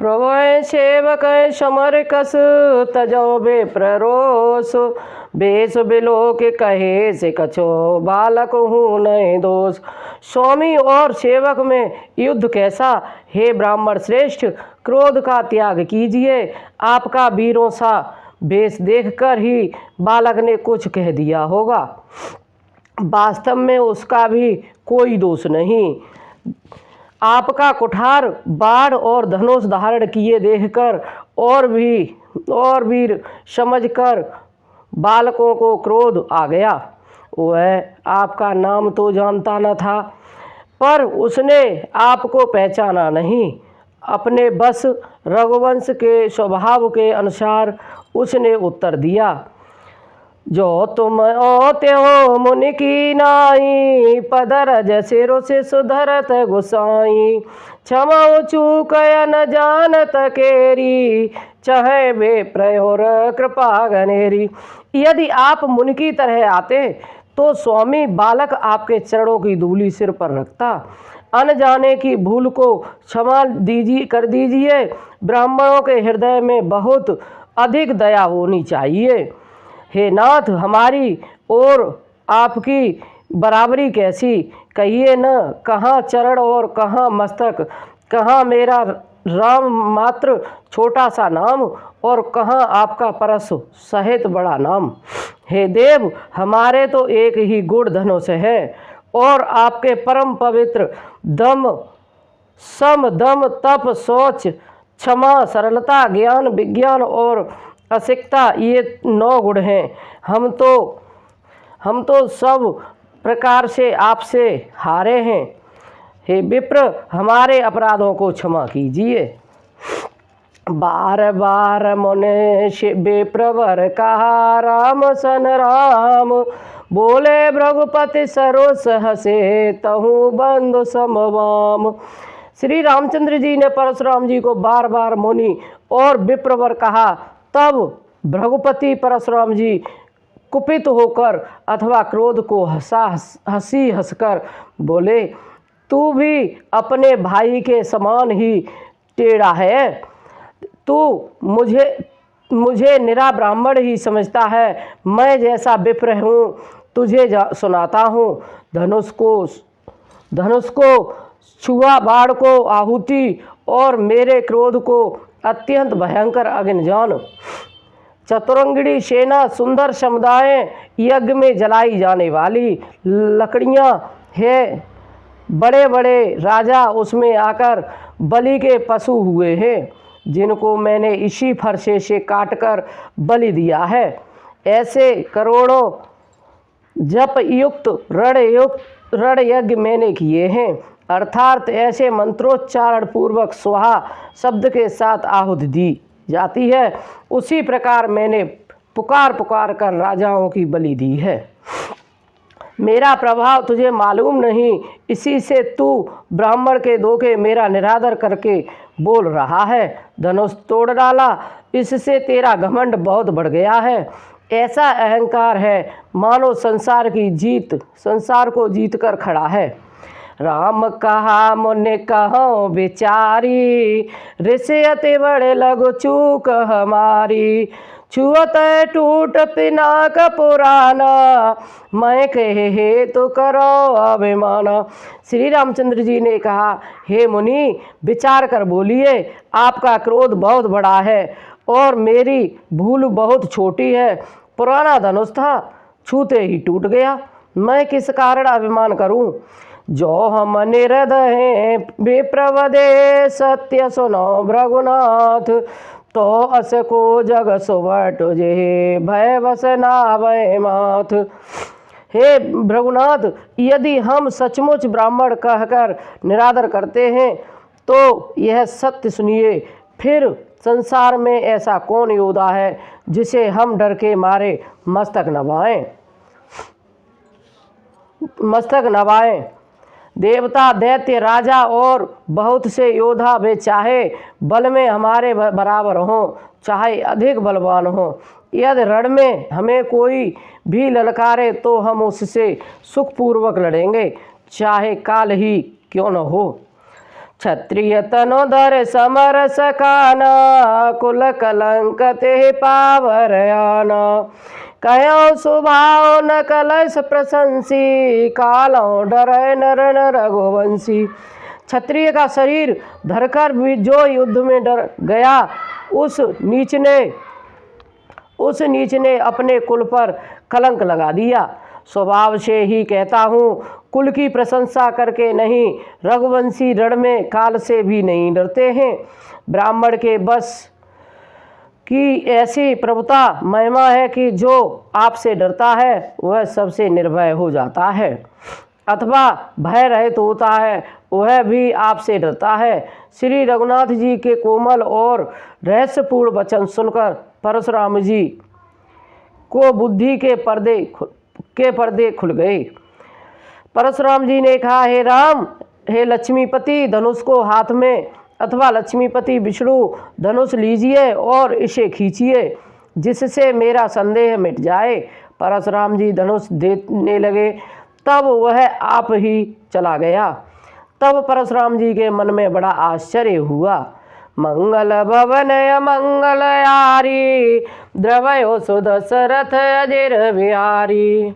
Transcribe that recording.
प्रभु सेवक समर कस तजो बे प्ररोस, base below के कहे से कछो बालक हूँ नहीं दोष। स्वामी और सेवक में युद्ध कैसा, हे ब्राह्मण श्रेष्ठ, क्रोध का त्याग कीजिए। आपका वीरों सा वेश देखकर ही बालक ने कुछ कह दिया होगा, वास्तव में उसका भी कोई दोष नहीं। आपका कुठार बाढ़ और धनुष धारण किए देखकर और वीर समझकर बालकों को क्रोध आ गया। वह आपका नाम तो जानता न था, पर उसने आपको पहचाना नहीं। अपने बस रघुवंश के स्वभाव के अनुसार उसने उत्तर दिया, जो तुम ओते हो मुनि की नाई, पदरज सिरो से सुधरत गुसाई। क्षमा चूक न जानत केरी, चाहे वे प्रयोर कृपा गनेरी। यदि आप मुनि की तरह आते तो स्वामी बालक आपके चरणों की धूलि सिर पर रखता। अनजाने की भूल को क्षमा कर दीजिए। ब्राह्मणों के हृदय में बहुत अधिक दया होनी चाहिए। हे नाथ, हमारी और आपकी बराबरी कैसी, कहिए न। कहाँ चरण और कहाँ मस्तक, कहाँ मेरा राम मात्र छोटा सा नाम और कहाँ आपका परस सहित बड़ा नाम। हे देव, हमारे तो एक ही गुण धनुष है और आपके परम पवित्र दम सम दम तप शौच क्षमा सरलता ज्ञान विज्ञान और असिकता, ये 9 गुण हैं। हम तो सब प्रकार से आपसे हारे हैं। हे विप्र, हमारे अपराधों को क्षमा कीजिए। बार बार मुने विप्रवर कहा, राम सन राम, बोले भृगुपति सरोस हसे, तहु बंधु समवाम। श्री रामचंद्र जी ने परशुराम जी को बार बार मुनि और विप्रवर कहा। तब भृगुपति परशुराम जी कुपित होकर अथवा क्रोध को हंसी हंसकर बोले, तू भी अपने भाई के समान ही टेढ़ा है। तू मुझे निरा ब्राह्मण ही समझता है। मैं जैसा विप्र हूँ तुझे सुनाता हूँ। धनुष को छुआ, बाण को आहुति और मेरे क्रोध को अत्यंत भयंकर अग्नि जान। चतुरंगिणी सेना सुंदर समुदाय यज्ञ में जलाई जाने वाली लकड़ियाँ हैं। बड़े बड़े राजा उसमें आकर बलि के पशु हुए हैं, जिनको मैंने इसी फरसे से काटकर बलि दिया है। ऐसे करोड़ों जप युक्त रण यज्ञ मैंने किए हैं, अर्थात ऐसे मंत्रोच्चारण पूर्वक स्वाहा शब्द के साथ आहुति दी जाती है। उसी प्रकार मैंने पुकार कर राजाओं की बलि दी है। मेरा प्रभाव तुझे मालूम नहीं, इसी से तू ब्राह्मण के धोखे मेरा निरादर करके बोल रहा है। धनुष तोड़ डाला, इससे तेरा घमंड बहुत बढ़ गया है। ऐसा अहंकार है मानो संसार को जीत कर खड़ा है। राम कहा मुनि कहो विचारी, ऋषि अति बड़े लघु चूक हमारी। छुअत टूट पिनाक पुराना, मैं कहे हे तो करो अभिमाना। श्री रामचंद्र जी ने कहा, हे मुनि, विचार कर बोलिए। आपका क्रोध बहुत बड़ा है और मेरी भूल बहुत छोटी है। पुराना धनुष था, छूते ही टूट गया। मैं किस कारण अभिमान करूं? जो हम निरदय विप्रवदे, सत्य सुनो भृगुनाथ, तो अस को जग सुवट जे, भय बस नावै माथ। हे भृगुनाथ, यदि हम सचमुच ब्राह्मण कहकर निरादर करते हैं तो यह सत्य सुनिए। फिर संसार में ऐसा कौन योद्धा है जिसे हम डर के मारे मस्तक नवाएं। देवता, दैत्य, राजा और बहुत से योद्धा वे चाहे बल में हमारे बराबर हों, चाहे अधिक बलवान हों। यदि रण में हमें कोई भी ललकारे तो हम उससे सुखपूर्वक लड़ेंगे, चाहे काल ही क्यों न हो। क्षत्रिय तनोधर समरस काना, कुल कलंक ते पावरयाना। कहो स्वभाव न कलश प्रशंसी, कालों डरे नर न रघुवंशी। क्षत्रिय का शरीर धरकर भी जो युद्ध में डर गया, उस नीच ने अपने कुल पर कलंक लगा दिया। स्वभाव से ही कहता हूँ, कुल की प्रशंसा करके नहीं। रघुवंशी रण में काल से भी नहीं डरते हैं। ब्राह्मण के बस की ऐसी प्रभुता महिमा है कि जो आपसे डरता है वह सबसे निर्भय हो जाता है, अथवा भय रहित होता है वह भी आपसे डरता है। श्री रघुनाथ जी के कोमल और रहस्यपूर्ण वचन सुनकर परशुराम जी को बुद्धि के पर्दे खुल गए। परशुराम जी ने कहा, हे राम, हे लक्ष्मीपति, धनुष को हाथ में अथवा लक्ष्मीपति विष्णु धनुष लीजिए और इसे खींचिए, जिससे मेरा संदेह मिट जाए। परशुराम जी धनुष देने लगे, तब वह आप ही चला गया। तब परशुराम जी के मन में बड़ा आश्चर्य हुआ। मंगल भवन अमंगल यारी, द्रवयो सुदशरथ अजिर बिहारी।